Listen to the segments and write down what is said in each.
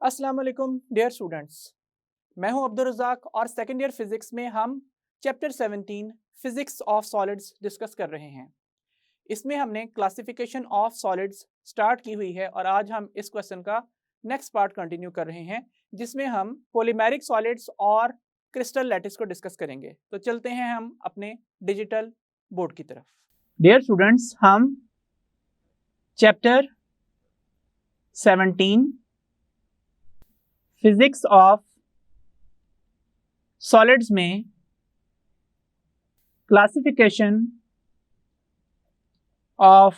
अस्सलाम वालेकुम dear students, मैं हूं अब्दुल रज़ाक और सेकेंड ईयर फिज़िक्स में हम chapter 17 physics of solids discuss कर रहे हैं। इसमें हमने क्लासिफिकेशन ऑफ सॉलिड्स स्टार्ट की हुई है और आज हम इस क्वेश्चन का नेक्स्ट पार्ट कंटिन्यू कर रहे हैं, जिसमें हम पॉलीमेरिक सॉलिड्स और क्रिस्टल लैटिस को डिस्कस करेंगे। तो चलते हैं हम अपने डिजिटल बोर्ड की तरफ। डियर स्टूडेंट्स, हम चैप्टर 17 फिजिक्स ऑफ सॉलिड्स में क्लासिफिकेशन ऑफ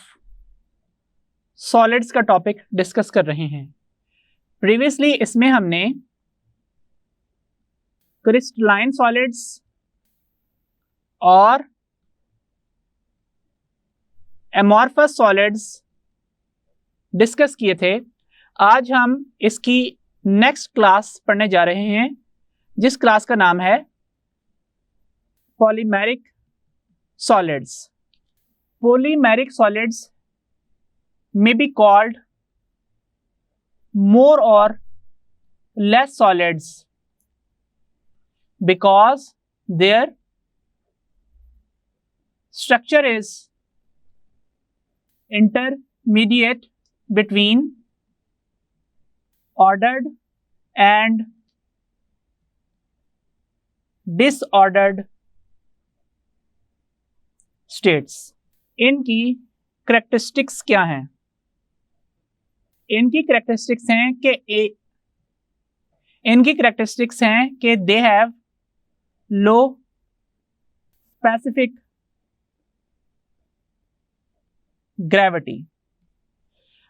सॉलिड्स का टॉपिक डिस्कस कर रहे हैं। प्रीवियसली इसमें हमने क्रिस्टलाइन सॉलिड्स और एमॉर्फस सॉलिड्स डिस्कस किए थे। आज हम इसकी नेक्स्ट क्लास पढ़ने जा रहे हैं, जिस क्लास का नाम है polymeric solids. Polymeric solids may be called more or less solids because their structure is intermediate between ordered and disordered states। इनकी करेक्टरिस्टिक्स क्या हैं? इनकी करेक्टरिस्टिक्स हैं कि they have low specific gravity.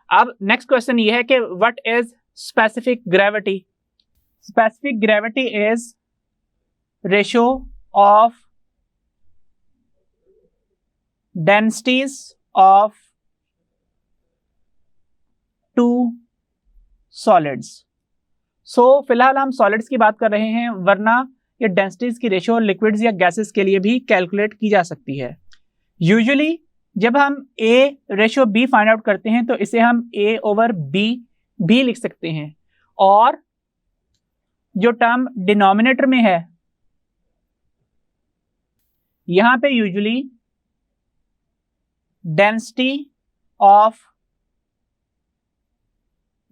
अब नेक्स्ट क्वेश्चन ये है कि what is specific gravity? Specific gravity is ratio of densities of two solids. So फिलहाल हम सॉलिड्स की बात कर रहे हैं, वरना ये डेंसिटीज की रेशियो लिक्विड्स या गैसेस के लिए भी कैलकुलेट की जा सकती है। यूजुअली जब हम A ratio B find out करते हैं तो इसे हम A ओवर B भी लिख सकते हैं, और जो टर्म डिनोमिनेटर में है यहां पे यूजुअली डेंसिटी ऑफ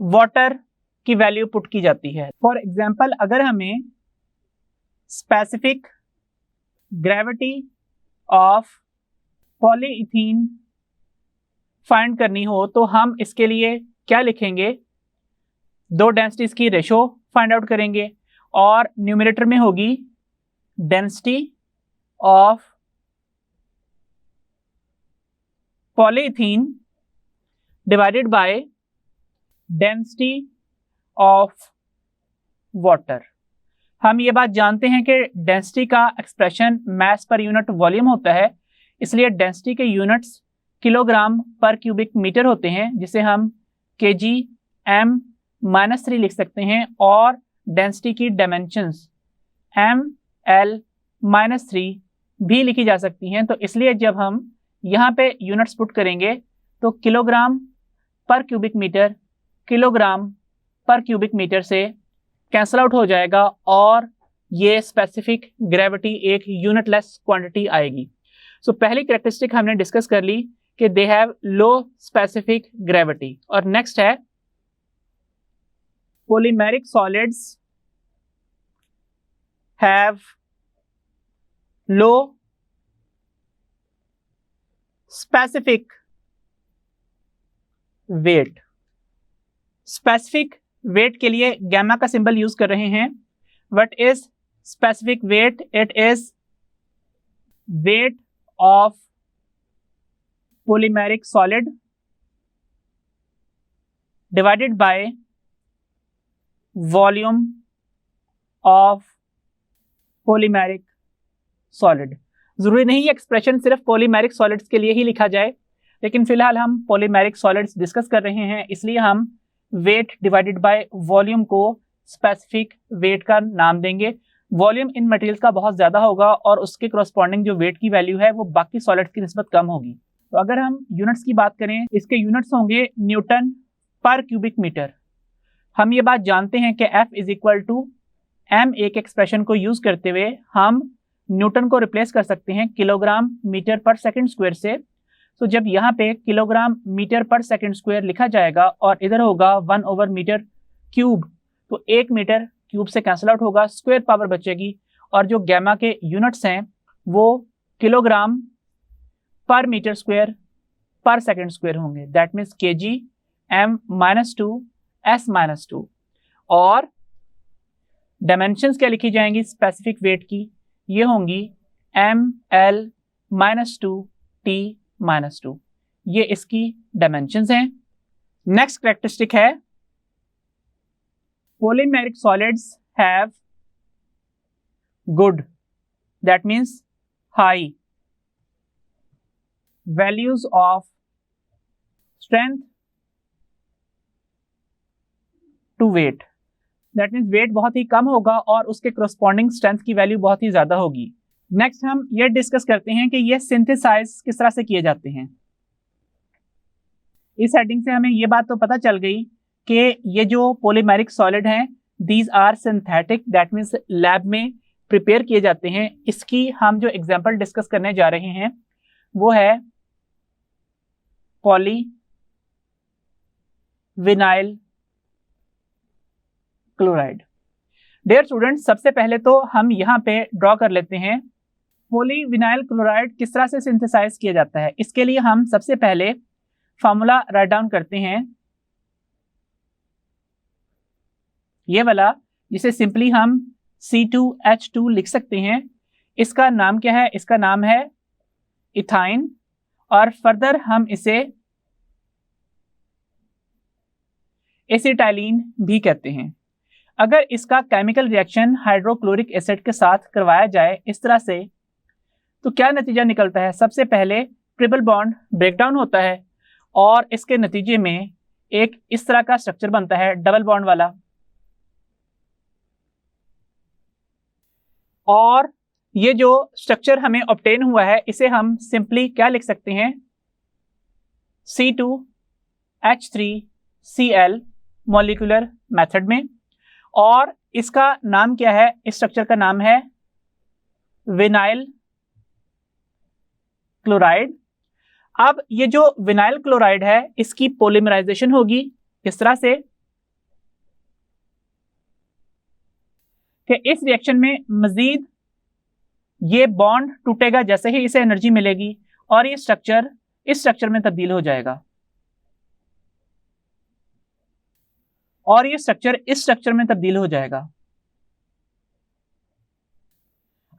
वाटर की वैल्यू पुट की जाती है। फॉर एग्जाम्पल, अगर हमें specific gravity of polyethene find करनी हो तो हम इसके लिए क्या लिखेंगे? दो डेंसिटीज की रेशो फाइंड आउट करेंगे और न्यूमरेटर में होगी density of polyethene divided by density of water. हम ये बात जानते हैं कि डेंसिटी का एक्सप्रेशन मास पर यूनिट वॉल्यूम होता है, इसलिए डेंसिटी के यूनिट्स किलोग्राम पर क्यूबिक मीटर होते हैं, जिसे हम kg/m-3 लिख सकते हैं, और डेंसिटी की डायमेंशंस ml-3 भी लिखी जा सकती हैं। तो इसलिए जब हम यहाँ पे यूनिट्स पुट करेंगे तो किलोग्राम पर क्यूबिक मीटर से कैंसल आउट हो जाएगा और ये स्पेसिफिक ग्रेविटी एक यूनिटलेस क्वांटिटी आएगी। सो पहली कैरेक्टरिस्टिक हमने डिस्कस कर ली कि they have low specific gravity. और नेक्स्ट है polymeric solids have low specific weight. Specific weight के लिए गैमा का सिंबल यूज कर रहे हैं। What is specific weight? It is weight of polymeric solid divided by volume of polymeric solid. जरूरी नहीं है एक्सप्रेशन सिर्फ पॉलीमेरिक सॉलिड्स के लिए ही लिखा जाए, लेकिन फिलहाल हम पॉलीमेरिक सॉलिड्स डिस्कस कर रहे हैं, इसलिए हम वेट डिवाइडेड बाय वॉल्यूम को स्पेसिफिक वेट का नाम देंगे। वॉल्यूम इन मटेरियल्स का बहुत ज़्यादा होगा और उसके करस्पॉन्डिंग जो वेट की वैल्यू है वो बाकी सॉलिड्स की निस्बत कम होगी। तो अगर हम यूनिट्स की बात करें, इसके यूनिट्स होंगे न्यूटन पर क्यूबिक मीटर। हम ये बात जानते हैं कि F is equal to m एक एक्सप्रेशन को यूज करते हुए हम न्यूटन को रिप्लेस कर सकते हैं kilogram metre per second square से। तो जब यहाँ पे kilogram metre per second square लिखा जाएगा और इधर होगा 1/मीटर क्यूब, तो 1 मीटर क्यूब से कैंसिल आउट होगा, स्क्वायर पावर बचेगी और जो गैमा के यूनिट्स हैं वो किलोग्राम पर मीटर स्क्वायर पर सेकंड स्क्वायर होंगे। That means kg m-2 s-2। और डायमेंशंस क्या लिखी जाएंगी स्पेसिफिक वेट की, ये होंगी ml-2 t-2। ये इसकी डायमेंशंस हैं। नेक्स्ट कैरेक्टरिस्टिक है polymeric solids have good, that means high values of strength to weight, that means weight बहुत ही कम होगा और उसके corresponding strength की वैल्यू बहुत ही ज्यादा होगी। नेक्स्ट हम ये डिस्कस करते हैं कि ये सिंथेसाइज किस तरह से किए जाते हैं। इस हेडिंग से हमें ये बात तो पता चल गई कि ये जो पॉलीमेरिक सॉलिड हैं these are synthetic, that means lab में प्रिपेयर किए जाते हैं। इसकी हम जो एग्जांपल डिस्कस करने जा रहे हैं वो है poly vinyl chloride. Dear students, सबसे पहले तो हम यहाँ पे ड्रॉ कर लेते हैं पॉली विनाइल क्लोराइड किस तरह से सिंथेसाइज किया जाता है। इसके लिए हम सबसे पहले फार्मूला राइट डाउन करते हैं, ये वाला, जिसे सिंपली हम C2H2 लिख सकते हैं। इसका नाम क्या है? इसका नाम है इथाइन और फर्दर हम इसे एसिटाइलिन भी कहते हैं। अगर इसका केमिकल रिएक्शन हाइड्रोक्लोरिक एसिड के साथ करवाया जाए इस तरह से, तो क्या नतीजा निकलता है? सबसे पहले ट्रिपल बॉन्ड ब्रेकडाउन होता है और इसके नतीजे में एक इस तरह का स्ट्रक्चर बनता है डबल बॉन्ड वाला। और ये जो स्ट्रक्चर हमें ऑब्टेन हुआ है इसे हम सिंपली क्या लिख सकते हैं? C2H3Cl मॉलिक्यूलर मेथड में। और इसका नाम क्या है? इस स्ट्रक्चर का नाम है विनाइल क्लोराइड। अब ये जो विनाइल क्लोराइड है इसकी पॉलीमराइजेशन होगी किस तरह से कि इस रिएक्शन में मजीद ये बॉन्ड टूटेगा जैसे ही इसे एनर्जी मिलेगी और ये स्ट्रक्चर इस स्ट्रक्चर में तब्दील हो जाएगा और ये स्ट्रक्चर इस स्ट्रक्चर में तब्दील हो जाएगा।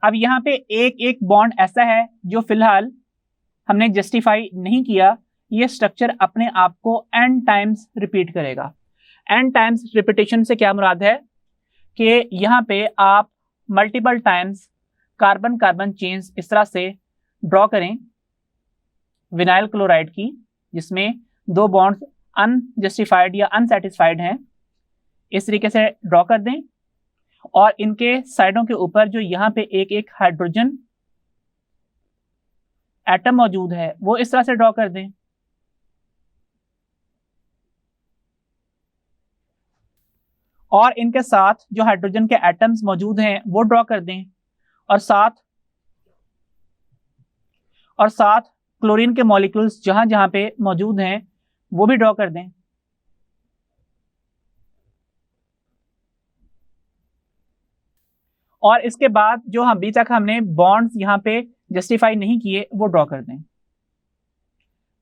अब यहाँ पे एक एक बॉन्ड ऐसा है जो फिलहाल हमने जस्टिफाई नहीं किया। ये स्ट्रक्चर अपने आप को n टाइम्स रिपीट करेगा। n टाइम्स रिपीटेशन से क्या मुराद है कि यहाँ पे आप multiple times carbon carbon chains इस तरह से ड्रॉ करें विनाइल क्लोराइड की, जिसमें दो बॉन्ड्स अनजस्टिफाइड या अनसेटिस्फाइड हैं, इस तरीके से ड्रॉ कर दें और इनके साइडों के ऊपर जो यहाँ पे एक एक हाइड्रोजन एटम मौजूद है वो इस तरह से ड्रॉ कर दें। और इनके साथ जो हाइड्रोजन के एटम्स मौजूद हैं वो ड्रॉ कर दें और साथ क्लोरीन के मॉलिक्यूल्स जहां जहां पे मौजूद हैं वो भी ड्रॉ कर दें। और इसके बाद जो अभी तक हमने बॉन्ड्स यहाँ पे जस्टिफाई नहीं किए वो ड्रॉ कर दें।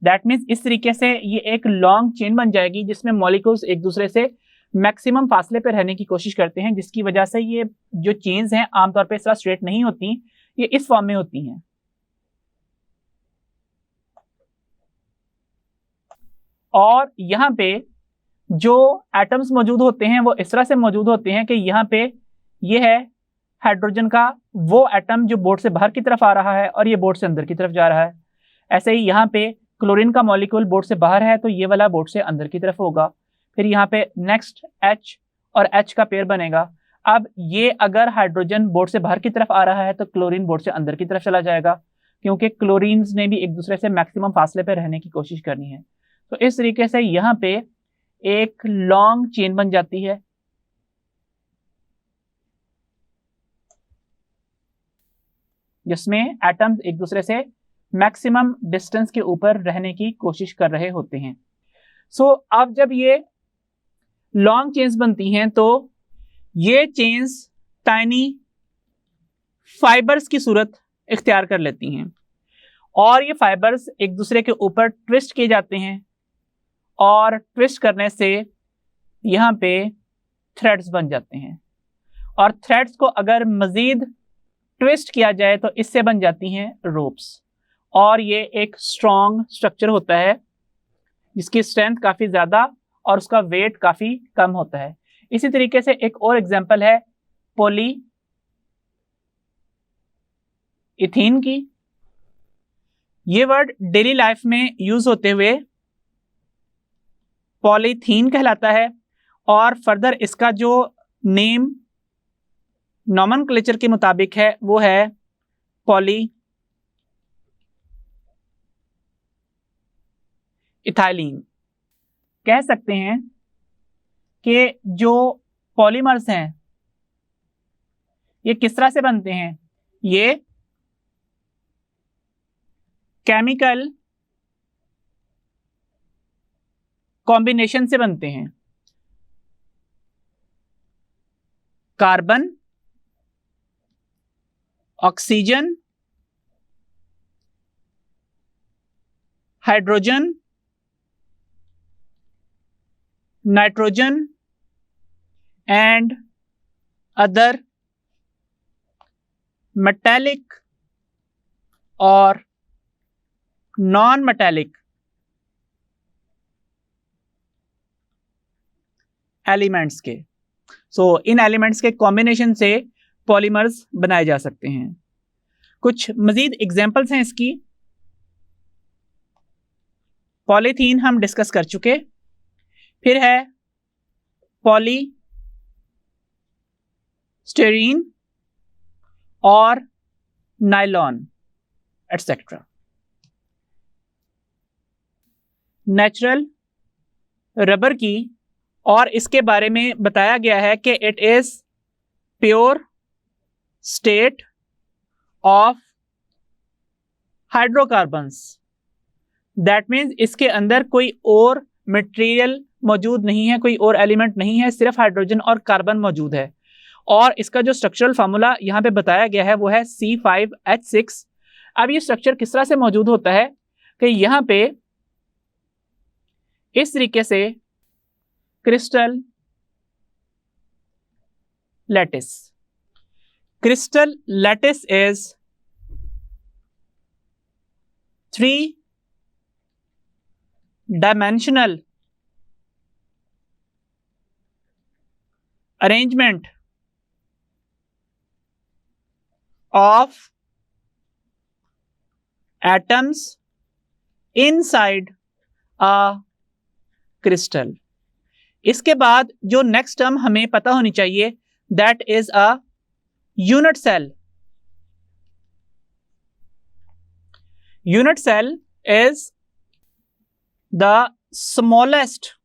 दैट मीन्स इस तरीके से ये एक लॉन्ग चेन बन जाएगी जिसमें मॉलिक्यूल्स एक दूसरे से मैक्सिमम फासले पर रहने की कोशिश करते हैं, जिसकी वजह से ये जो चेन्स हैं आमतौर पे इस तरह स्ट्रेट नहीं होती, ये इस फॉर्म में होती हैं। और यहाँ पे जो एटम्स मौजूद होते हैं वो इस तरह से मौजूद होते हैं कि यहाँ पे ये है हाइड्रोजन का वो एटम जो बोर्ड से बाहर की तरफ आ रहा है और ये बोर्ड से अंदर की तरफ जा रहा है। ऐसे ही यहाँ पे क्लोरीन का मॉलिक्यूल बोर्ड से बाहर है तो ये वाला बोर्ड से अंदर की तरफ होगा। फिर यहाँ पे नेक्स्ट H और H का पेयर बनेगा। अब ये अगर हाइड्रोजन बोर्ड से बाहर की तरफ आ रहा है तो क्लोरीन बोर्ड से अंदर की तरफ चला जाएगा, क्योंकि क्लोरीन्स ने भी एक दूसरे से मैक्सिमम फासले पर रहने की कोशिश करनी है। तो इस तरीके से यहाँ पे एक लॉन्ग चेन बन जाती है जिसमें एटम्स एक दूसरे से मैक्सिमम डिस्टेंस के ऊपर रहने की कोशिश कर रहे होते हैं। अब जब ये लॉन्ग चेन्स बनती हैं तो ये चेन्स टाइनी फाइबर्स की सूरत इख्तियार कर लेती हैं और ये फाइबर्स एक दूसरे के ऊपर ट्विस्ट किए जाते हैं और ट्विस्ट करने से यहाँ पे थ्रेड्स बन जाते हैं और थ्रेड्स को अगर मज़ीद ट्विस्ट किया जाए तो इससे बन जाती हैं रोप्स और ये एक स्ट्रॉन्ग स्ट्रक्चर होता है जिसकी स्ट्रेंथ काफ़ी ज़्यादा और उसका वेट काफ़ी कम होता है। इसी तरीके से एक और एग्जांपल है पॉली इथीन की। ये वर्ड डेली लाइफ में यूज होते हुए पॉलीथीन कहलाता है और फर्दर इसका जो नेम नॉमेनक्लेचर के मुताबिक है वो है पॉली इथाइलिन। कह सकते हैं कि जो पॉलीमर्स हैं ये किस तरह से बनते हैं, ये केमिकल कॉम्बिनेशन से बनते हैं। Carbon, oxygen, hydrogen, nitrogen and other metallic और नॉन मेटालिक एलिमेंट्स के। इन एलिमेंट्स के कॉम्बिनेशन से पॉलीमर्स बनाए जा सकते हैं। कुछ मजीद एग्जांपल्स हैं इसकी। पॉलीथीन हम डिस्कस कर चुके, फिर है पॉली स्टीरीन और नायलॉन एटसेट्रा। नेचुरल रबर की और इसके बारे में बताया गया है कि it is pure state of hydrocarbons. That means इसके अंदर कोई और मटेरियल मौजूद नहीं है, कोई और एलिमेंट नहीं है, सिर्फ हाइड्रोजन और कार्बन मौजूद है। और इसका जो स्ट्रक्चरल फार्मूला यहाँ पे बताया गया है वो है C5H6। अब ये स्ट्रक्चर किस तरह से मौजूद होता है कि यहाँ पे इस तरीके से crystal lattice. Crystal lattice is 3-dimensional arrangement of atoms inside a crystal। इसके बाद जो नेक्स्ट टर्म हमें पता होनी चाहिए that is a unit cell. Unit cell is the smallest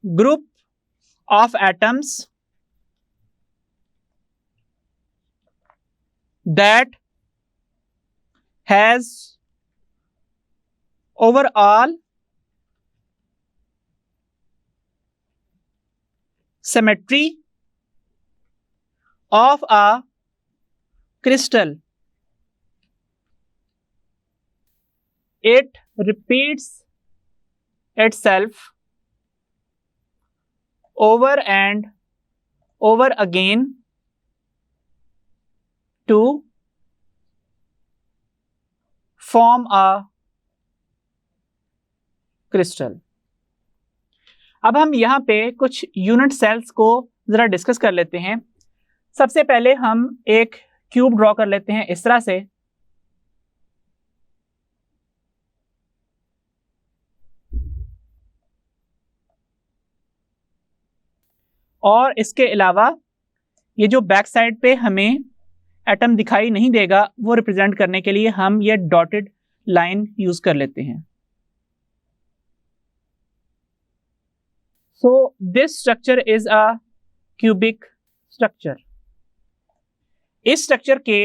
group of atoms that has overall symmetry of a crystal. It repeats itself over and over again to form a crystal। अब हम यहाँ पे कुछ unit sales को जरा discuss कर लेते हैं। सबसे पहले हम एक क्यूब ड्रॉ कर लेते हैं इस तरह से, और इसके अलावा ये जो बैक साइड पे हमें एटम दिखाई नहीं देगा वो रिप्रेजेंट करने के लिए हम ये डॉटेड लाइन यूज कर लेते हैं। So this structure is a cubic structure. इस स्ट्रक्चर के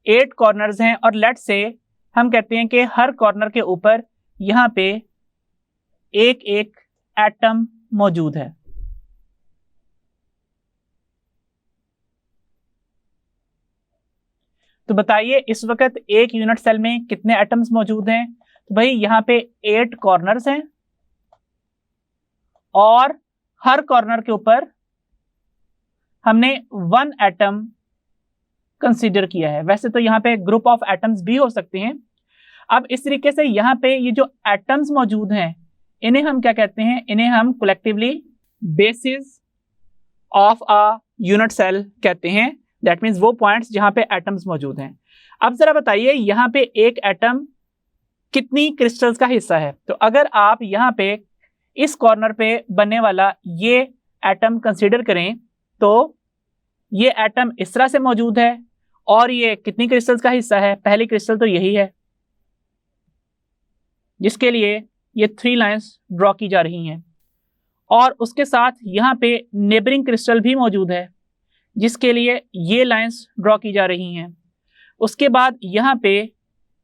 8 कॉर्नर्स हैं और लेट से हम कहते हैं कि हर कॉर्नर के ऊपर यहाँ पे एक एक एटम मौजूद है। तो बताइए इस वक्त एक यूनिट सेल में कितने एटम्स मौजूद हैं? तो भाई यहाँ पे 8 कॉर्नर्स हैं और हर कॉर्नर के ऊपर हमने 1 एटम कंसीडर किया है। वैसे तो यहाँ पे ग्रुप ऑफ एटम्स भी हो सकते हैं। अब इस तरीके से यहाँ पे ये जो एटम्स मौजूद हैं इन्हें हम क्या कहते हैं? इन्हें हम collectively basis of a unit cell कहते हैं। दैट मीन्स वो पॉइंट्स जहाँ पे एटम्स मौजूद हैं। अब जरा बताइए यहाँ पे एक एटम कितनी क्रिस्टल्स का हिस्सा है? तो अगर आप यहाँ पे इस कॉर्नर पे बनने वाला ये एटम कंसीडर करें तो ये एटम इस तरह से मौजूद है और ये कितनी क्रिस्टल्स का हिस्सा है? पहली क्रिस्टल तो यही है जिसके लिए ये 3 लाइंस ड्रॉ की जा रही हैं और उसके साथ यहाँ पे नेबरिंग क्रिस्टल भी मौजूद है जिसके लिए ये लाइंस ड्रॉ की जा रही हैं। उसके बाद यहाँ पे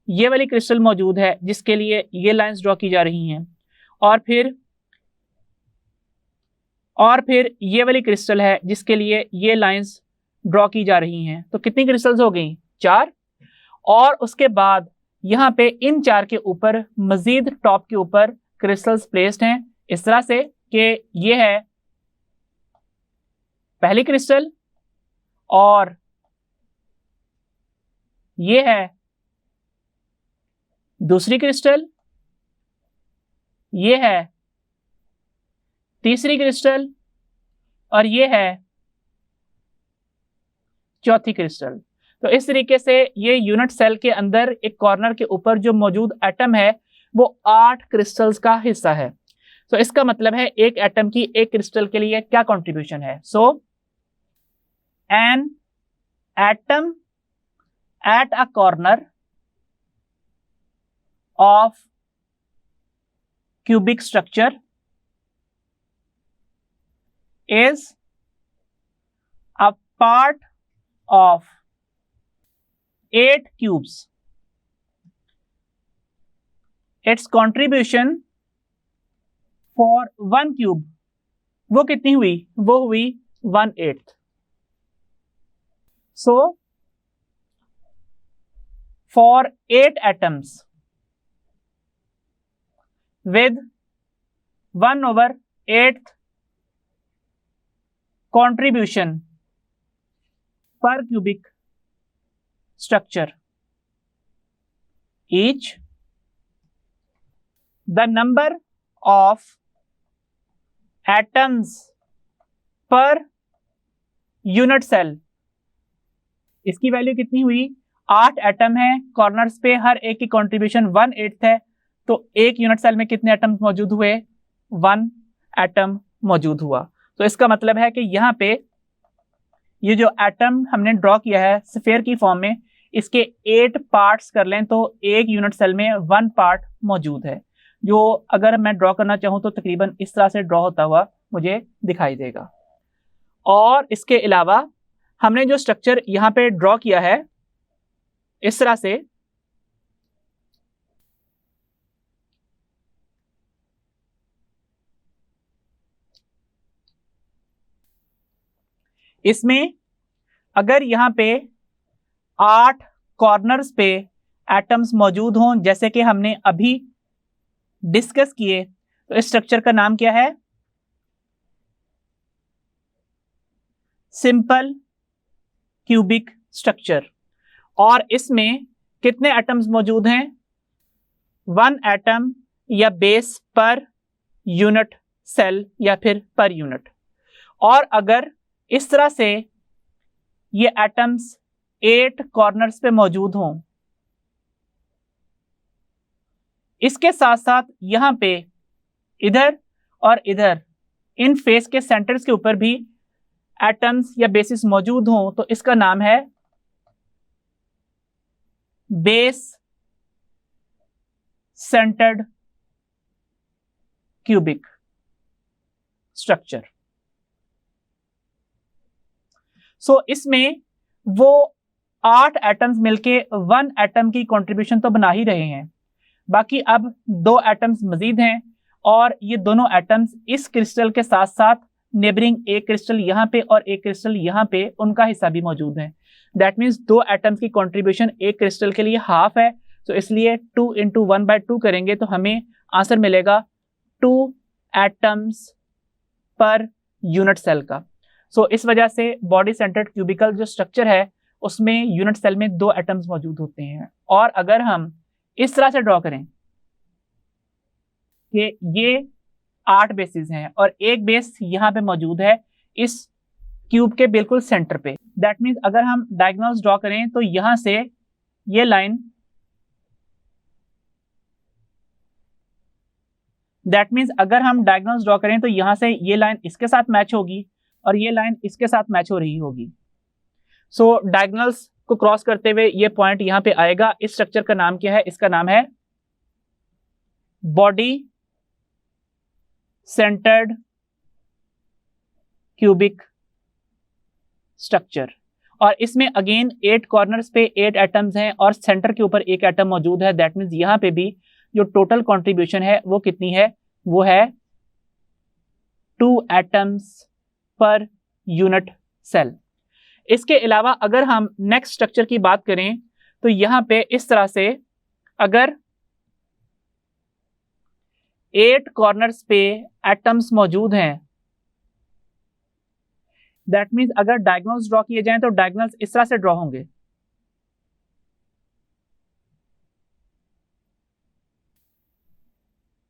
ये वाली क्रिस्टल मौजूद है जिसके लिए ये लाइंस ड्रॉ की जा रही हैं और फिर ये वाली क्रिस्टल है जिसके लिए ये लाइंस ड्रॉ की जा रही हैं। तो कितनी क्रिस्टल्स हो गई? 4। और उसके बाद यहाँ पे इन 4 के ऊपर मजीद टॉप के ऊपर क्रिस्टल्स प्लेस्ड हैं इस तरह से कि ये है पहली क्रिस्टल और ये है दूसरी क्रिस्टल, ये है तीसरी क्रिस्टल और ये है चौथी क्रिस्टल। तो इस तरीके से ये यूनिट सेल के अंदर एक कॉर्नर के ऊपर जो मौजूद एटम है वो 8 क्रिस्टल्स का हिस्सा है। तो इसका मतलब है एक एटम की एक क्रिस्टल के लिए क्या कंट्रीब्यूशन है? So an atom at a corner of cubic structure is a part of 8 cubes. Its contribution for 1 cube वो कितनी हुई? वो हुई 1/8. So for 8 atoms with 1/8 contribution per cubic structure each, the number of atoms per unit cell, इसकी value कितनी हुई? 8 atom है corners पे, हर एक की कंट्रीब्यूशन 1/8 है। तो एक यूनिट सेल में कितने एटम्स मौजूद हुए? 1 एटम मौजूद हुआ। तो इसका मतलब है कि यहाँ पे ये जो एटम हमने ड्रॉ किया है स्फीयर की फॉर्म में, इसके 8 पार्ट्स कर लें तो एक यूनिट सेल में 1 पार्ट मौजूद है, जो अगर मैं ड्रॉ करना चाहूँ तो तकरीबन इस तरह से ड्रॉ होता हुआ मुझे दिखाई देगा। और इसके अलावा हमने जो स्ट्रक्चर यहाँ पे ड्रॉ किया है इस तरह से, इसमें अगर यहाँ पे 8 कॉर्नर्स पे एटम्स मौजूद हों जैसे कि हमने अभी डिस्कस किए, तो इस स्ट्रक्चर का नाम क्या है? Simple cubic structure. और इसमें कितने एटम्स मौजूद हैं? 1 एटम या बेस पर यूनिट सेल या फिर पर यूनिट। और अगर इस तरह से ये एटम्स 8 कॉर्नर्स पे मौजूद हों, इसके साथ साथ यहाँ पे इधर और इधर इन फेस के सेंटर्स के ऊपर भी एटम्स या बेसिस मौजूद हों, तो इसका नाम है बेस सेंटर्ड क्यूबिक स्ट्रक्चर। सो इसमें वो 8 एटम्स मिलके 1 एटम की कंट्रीब्यूशन तो बना ही रहे हैं, बाकी अब 2 एटम्स मजीद हैं और ये दोनों एटम्स इस क्रिस्टल के साथ साथ नेबरिंग एक क्रिस्टल यहाँ पे और एक क्रिस्टल यहाँ पे उनका हिस्सा भी मौजूद है। दैट मीन्स 2 एटम्स की कंट्रीब्यूशन एक क्रिस्टल के लिए हाफ है, तो इसलिए 2 × 1/2 करेंगे तो हमें आंसर मिलेगा 2 एटम्स पर यूनिट सेल का। सो इस वजह से बॉडी सेंटर्ड क्यूबिकल जो स्ट्रक्चर है उसमें यूनिट सेल में 2 एटम्स मौजूद होते हैं। और अगर हम इस तरह से ड्रॉ करें कि ये 8 बेसिस हैं और एक बेस यहाँ पे मौजूद है इस क्यूब के बिल्कुल सेंटर पे, दैट मीन्स अगर हम डायगोनल्स ड्रॉ करें तो यहां से ये लाइन, दैट मीन्स अगर हम डायगोनल्स ड्रॉ करें तो यहां से ये लाइन इसके साथ मैच होगी और ये लाइन इसके साथ मैच हो रही होगी। सो डायगोनल्स को क्रॉस करते हुए ये पॉइंट यहां पे आएगा। इस स्ट्रक्चर का नाम क्या है? इसका नाम है बॉडी सेंटर्ड क्यूबिक स्ट्रक्चर। और इसमें अगेन 8 कॉर्नर्स पे 8 एटम्स हैं और सेंटर के ऊपर एक एटम मौजूद है। दैट मीन्स यहां पे भी जो टोटल कंट्रीब्यूशन है वो कितनी है? वो है 2 एटम्स पर यूनिट सेल। इसके अलावा अगर हम नेक्स्ट स्ट्रक्चर की बात करें तो यहां पे इस तरह से अगर 8 कॉर्नर्स पे एटम्स मौजूद हैं, दैट मीन्स अगर डायगोनल्स ड्रॉ किए जाएं तो डायगोनल्स इस तरह से ड्रॉ होंगे।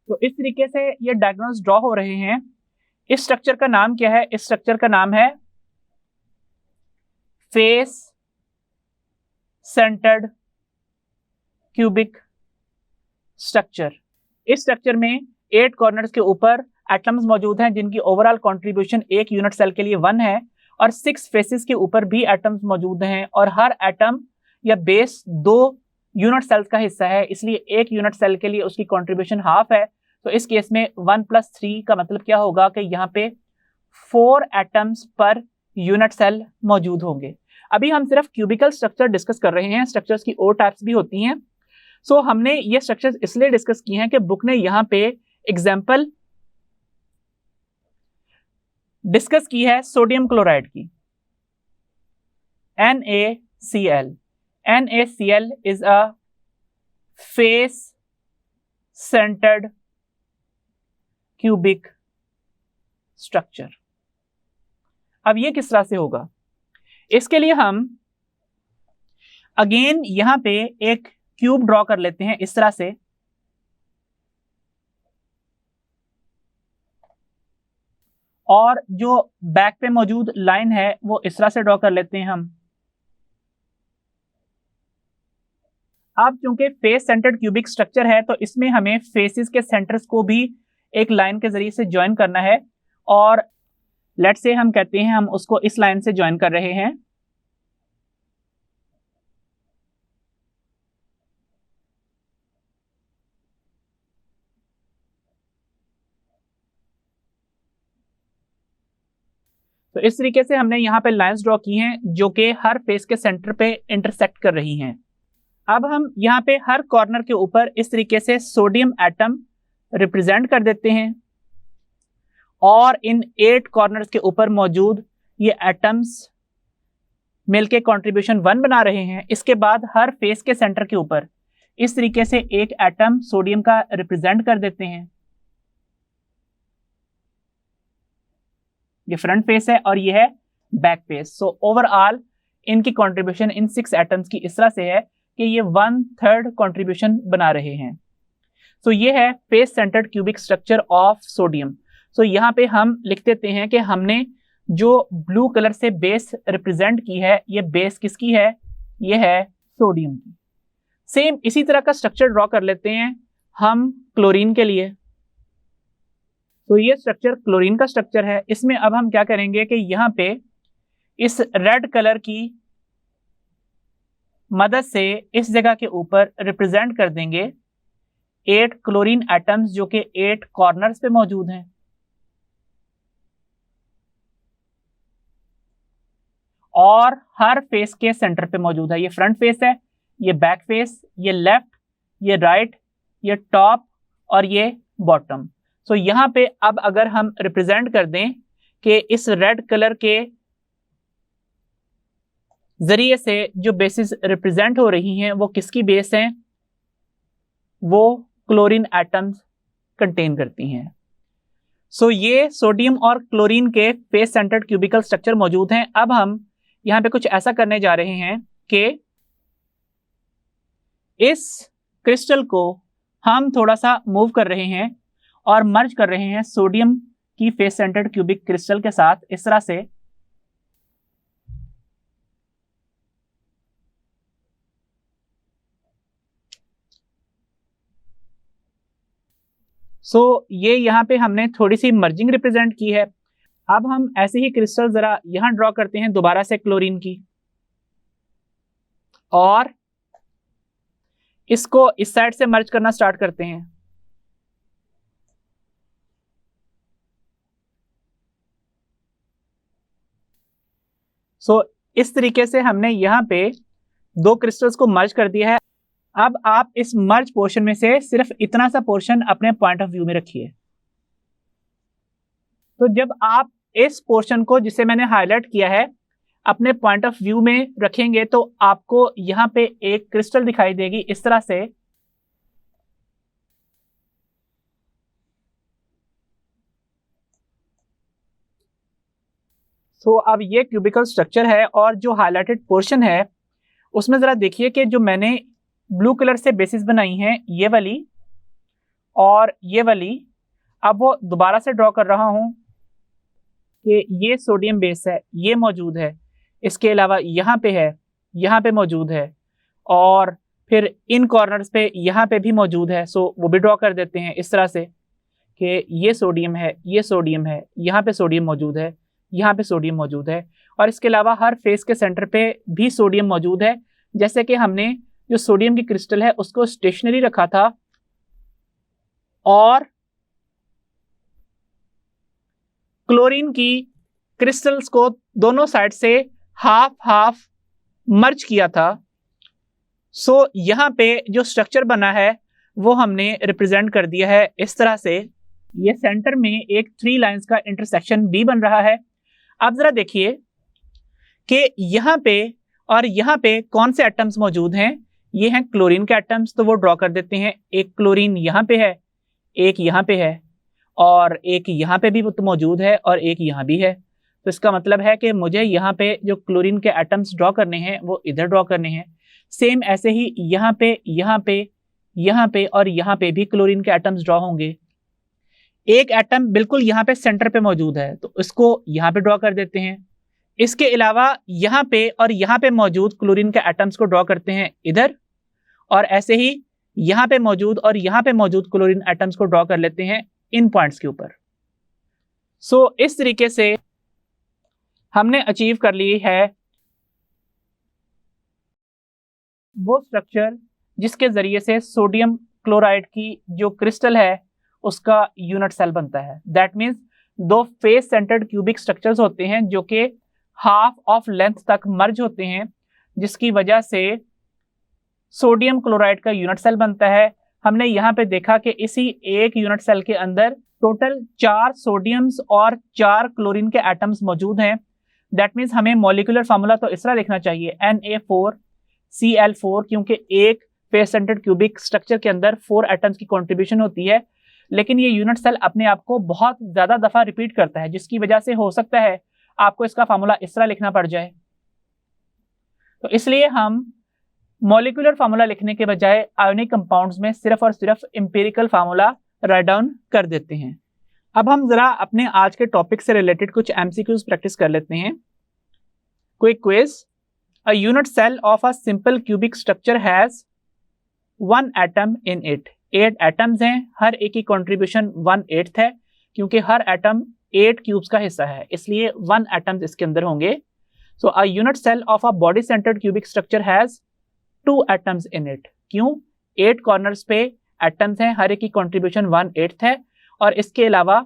तो इस तरीके से ये डायगोनल्स ड्रॉ हो रहे हैं। इस स्ट्रक्चर का नाम क्या है? इस स्ट्रक्चर का नाम है फेस सेंटर्ड क्यूबिक स्ट्रक्चर। इस स्ट्रक्चर में 8 कॉर्नर्स के ऊपर एटम्स मौजूद हैं जिनकी ओवरऑल कंट्रीब्यूशन एक यूनिट सेल के लिए 1 है और 6 फेसेस के ऊपर भी एटम्स मौजूद हैं और हर एटम या बेस 2 यूनिट सेल्स का हिस्सा है, इसलिए एक यूनिट सेल के लिए उसकी कंट्रीब्यूशन हाफ है। तो इस केस में 1 + 3 का मतलब क्या होगा कि यहाँ पे 4 एटम्स पर यूनिट सेल मौजूद होंगे। अभी हम सिर्फ क्यूबिकल स्ट्रक्चर डिस्कस कर रहे हैं, स्ट्रक्चर्स की और टाइप्स भी होती हैं। सो हमने ये स्ट्रक्चर्स इसलिए डिस्कस किए हैं कि बुक ने यहाँ पे एग्जाम्पल डिस्कस की है सोडियम क्लोराइड की, NaCl। NaCl is a face centred cubic structure. अब ये किस तरह से होगा? इसके लिए हम अगेन यहां पे एक क्यूब ड्रॉ कर लेते हैं इस तरह से, और जो बैक पे मौजूद लाइन है वो इस तरह से ड्रॉ कर लेते हैं हम। अब चूंकि फेस सेंटर्ड क्यूबिक स्ट्रक्चर है तो इसमें हमें फेसेस के सेंटर्स को भी एक लाइन के जरिए से ज्वाइन करना है, और लेट्स से हम कहते हैं हम उसको इस लाइन से ज्वाइन कर रहे हैं। तो इस तरीके से हमने यहाँ पे लाइंस ड्रॉ की हैं जो कि हर फेस के सेंटर पे इंटरसेक्ट कर रही हैं। अब हम यहाँ पे हर कॉर्नर के ऊपर इस तरीके से सोडियम एटम रिप्रेजेंट कर देते हैं और इन 8 कॉर्नर्स के ऊपर मौजूद ये एटम्स मिलके कंट्रीब्यूशन 1 बना रहे हैं। इसके बाद हर फेस के सेंटर के ऊपर इस तरीके से एक एटम सोडियम का रिप्रेजेंट कर देते हैं। ये फ्रंट फेस है और ये है बैक फेस। सो ओवरऑल इनकी कंट्रीब्यूशन इन 6 एटम्स की इस तरह से है कि ये 1/3 कंट्रीब्यूशन बना रहे हैं। सो ये है face centred cubic structure of sodium. So यहाँ पे हम लिख देते हैं कि हमने जो ब्लू कलर से बेस रिप्रेजेंट की है, ये बेस किसकी है? ये है सोडियम की। सेम इसी तरह का स्ट्रक्चर ड्रॉ कर लेते हैं हम क्लोरीन के लिए। तो ये स्ट्रक्चर क्लोरीन का स्ट्रक्चर है। इसमें अब हम क्या करेंगे कि यहाँ पे इस रेड कलर की मदद से इस जगह के ऊपर रिप्रेजेंट कर देंगे 8 क्लोरीन एटम्स जो कि 8 कॉर्नर्स पे मौजूद हैं। और हर फेस के सेंटर पे मौजूद है। ये फ्रंट फेस है, ये बैक फेस, ये लेफ्ट, ये राइट, ये टॉप और ये बॉटम। सो यहाँ पे अब अगर हम रिप्रेजेंट कर दें कि इस रेड कलर के जरिए से जो बेसिस रिप्रेजेंट हो रही हैं वो किसकी बेस हैं, वो क्लोरीन एटम्स कंटेन करती हैं। सो ये सोडियम और क्लोरीन के फेस सेंटर्ड क्यूबिकल स्ट्रक्चर मौजूद हैं। अब हम यहाँ पे कुछ ऐसा करने जा रहे हैं कि इस क्रिस्टल को हम थोड़ा सा मूव कर रहे हैं और मर्ज कर रहे हैं सोडियम की फेस सेंटर्ड क्यूबिक क्रिस्टल के साथ, इस तरह से। ये यहाँ पे हमने थोड़ी सी मर्जिंग रिप्रेजेंट की है। अब हम ऐसे ही क्रिस्टल जरा यहां ड्रॉ करते हैं दोबारा से क्लोरीन की, और इसको इस साइड से मर्ज करना स्टार्ट करते हैं। इस तरीके से हमने यहाँ पे दो क्रिस्टल्स को मर्ज कर दिया है। अब आप इस मर्ज पोर्शन में से सिर्फ इतना सा पोर्शन अपने पॉइंट ऑफ व्यू में रखिए। तो जब आप इस पोर्शन को, जिसे मैंने हाईलाइट किया है, अपने पॉइंट ऑफ व्यू में रखेंगे तो आपको यहाँ पे एक क्रिस्टल दिखाई देगी इस तरह से। अब ये क्यूबिकल स्ट्रक्चर है और जो हाईलाइटेड पोर्शन है उसमें जरा देखिए कि जो मैंने ब्लू कलर से बेसिस बनाई हैं, ये वाली और ये वाली, अब वो दोबारा से ड्रॉ कर रहा हूं कि ये सोडियम बेस है, ये मौजूद है, इसके अलावा यहाँ पे है, यहाँ पे मौजूद है, और फिर इन कॉर्नर्स पे यहाँ पे भी मौजूद है। वो भी ड्रॉ कर देते हैं इस तरह से कि ये सोडियम है, ये सोडियम है, यहाँ पे सोडियम मौजूद है, यहाँ पे सोडियम मौजूद है, और इसके अलावा हर फेस के सेंटर पे भी सोडियम मौजूद है। जैसे कि हमने जो सोडियम की क्रिस्टल है उसको स्टेशनरी रखा था और क्लोरीन की क्रिस्टल्स को दोनों साइड से हाफ हाफ मर्ज किया था। यहाँ पे जो स्ट्रक्चर बना है वो हमने रिप्रेजेंट कर दिया है इस तरह से। ये सेंटर में एक 3 लाइंस का इंटरसेक्शन भी बन रहा है। अब जरा देखिए कि यहाँ पे और यहाँ पे कौन से एटम्स मौजूद हैं। ये हैं क्लोरीन के एटम्स, तो वो ड्रॉ कर देते हैं। एक क्लोरीन यहाँ पे है, एक यहाँ पे है, और एक यहाँ पे भी तो मौजूद है, और एक यहाँ भी है। तो इसका मतलब है कि मुझे यहाँ पे जो क्लोरीन के एटम्स ड्रॉ करने हैं वो इधर ड्रॉ करने हैं। सेम ऐसे ही यहाँ पे, यहाँ पे, यहाँ पे और यहाँ पे भी क्लोरीन के एटम्स ड्रॉ होंगे। एक एटम बिल्कुल यहाँ पे सेंटर पे मौजूद है तो इसको यहाँ पे ड्रॉ कर देते हैं। इसके अलावा यहाँ पे और यहाँ पे मौजूद क्लोरीन के एटम्स को ड्रॉ करते हैं इधर, और ऐसे ही यहाँ पे मौजूद और यहाँ पे मौजूद क्लोरीन एटम्स को ड्रॉ कर लेते हैं इन पॉइंट्स के ऊपर। इस तरीके से हमने अचीव कर ली है वो स्ट्रक्चर जिसके जरिए से सोडियम क्लोराइड की जो क्रिस्टल है उसका यूनिट सेल बनता है। That means 2 face centred cubic structures होते हैं जो कि हाफ ऑफ लेंथ तक मर्ज होते हैं, जिसकी वजह से सोडियम क्लोराइड का यूनिट सेल बनता है। हमने यहाँ पे देखा कि इसी एक यूनिट सेल के अंदर टोटल 4 सोडियम्स और 4 क्लोरीन के एटम्स मौजूद हैं। दैट मीन्स हमें मॉलिक्यूलर फार्मूला तो इस तरह लिखना चाहिए Na4Cl4, क्योंकि एक फेस सेंटर्ड क्यूबिक स्ट्रक्चर के अंदर 4 एटम्स की कॉन्ट्रीब्यूशन होती है, लेकिन ये यूनिट सेल अपने आप को बहुत ज्यादा दफा रिपीट करता है, जिसकी वजह से हो सकता है आपको इसका फार्मूला इस तरह लिखना पड़ जाए। तो इसलिए हम मॉलिक्यूलर फार्मूला लिखने के बजाय आयोनिक कंपाउंड्स में सिर्फ और सिर्फ एम्पिरिकल फार्मूला राइट डाउन कर देते हैं। अब हम जरा अपने आज के टॉपिक से रिलेटेड कुछ एमसीक्यूज प्रैक्टिस कर लेते हैं। Quick quiz. A unit cell of a simple cubic structure has 1 atom in it. 8 atoms हैं, हर एक की कॉन्ट्रीब्यूशन 1/8 है, क्योंकि हर एटम 8 क्यूब्स का हिस्सा है, इसलिए 1 एटम्स इसके अंदर होंगे। So a unit cell of a body centred cubic structure has 2 atoms in it. क्यों? 8 कॉर्नर्स पे एटम्स हैं, हर एक की कॉन्ट्रीब्यूशन 1/8 है, और इसके अलावा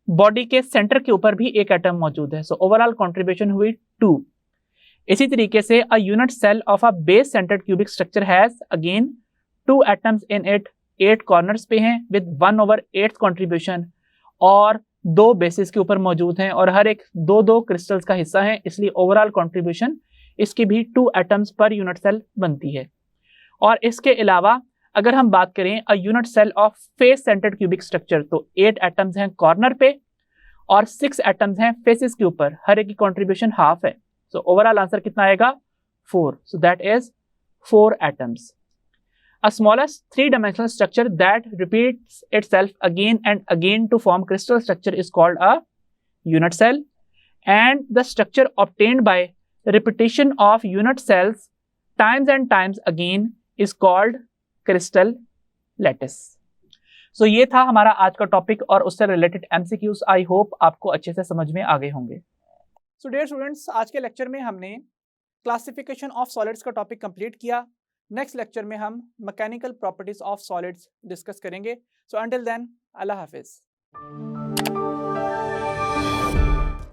बॉडी के सेंटर के ऊपर भी एक एटम मौजूद है। सो ओवरऑल कॉन्ट्रीब्यूशन हुई 2। इसी तरीके से a unit cell of a base centred cubic structure has again 2 atoms in it, 8 corners पे हैं विद 1/8 कंट्रीब्यूशन, और 2 बेसिस के ऊपर मौजूद हैं और हर एक 2-2 क्रिस्टल्स का हिस्सा है, इसलिए ओवरऑल कंट्रीब्यूशन इसकी भी 2 एटम्स पर यूनिट सेल बनती है। और इसके अलावा अगर हम बात करें a unit cell of face centred cubic structure, तो 8 एटम्स हैं कॉर्नर पे और 6 एटम्स हैं फेसेस के ऊपर, हर एक की कंट्रीब्यूशन हाफ है, सो ओवरऑल आंसर कितना आएगा 4, so that is 4 atoms. A smallest 3-dimensional structure that repeats itself again and again to form crystal structure is called a unit cell, and the structure obtained by repetition of unit cells times and times again is called crystal lattice. So ये था हमारा आज का topic और उससे related MCQs। I hope आपको अच्छे से समझ में आ गए होंगे। सो डियर स्टूडेंट्स, आज के लेक्चर में हमने क्लासिफिकेशन ऑफ सॉलिड्स का टॉपिक कंप्लीट किया। नेक्स्ट लेक्चर में हम mechanical properties of solids discuss करेंगे। सो अंटिल देन, अल्लाह हाफिज।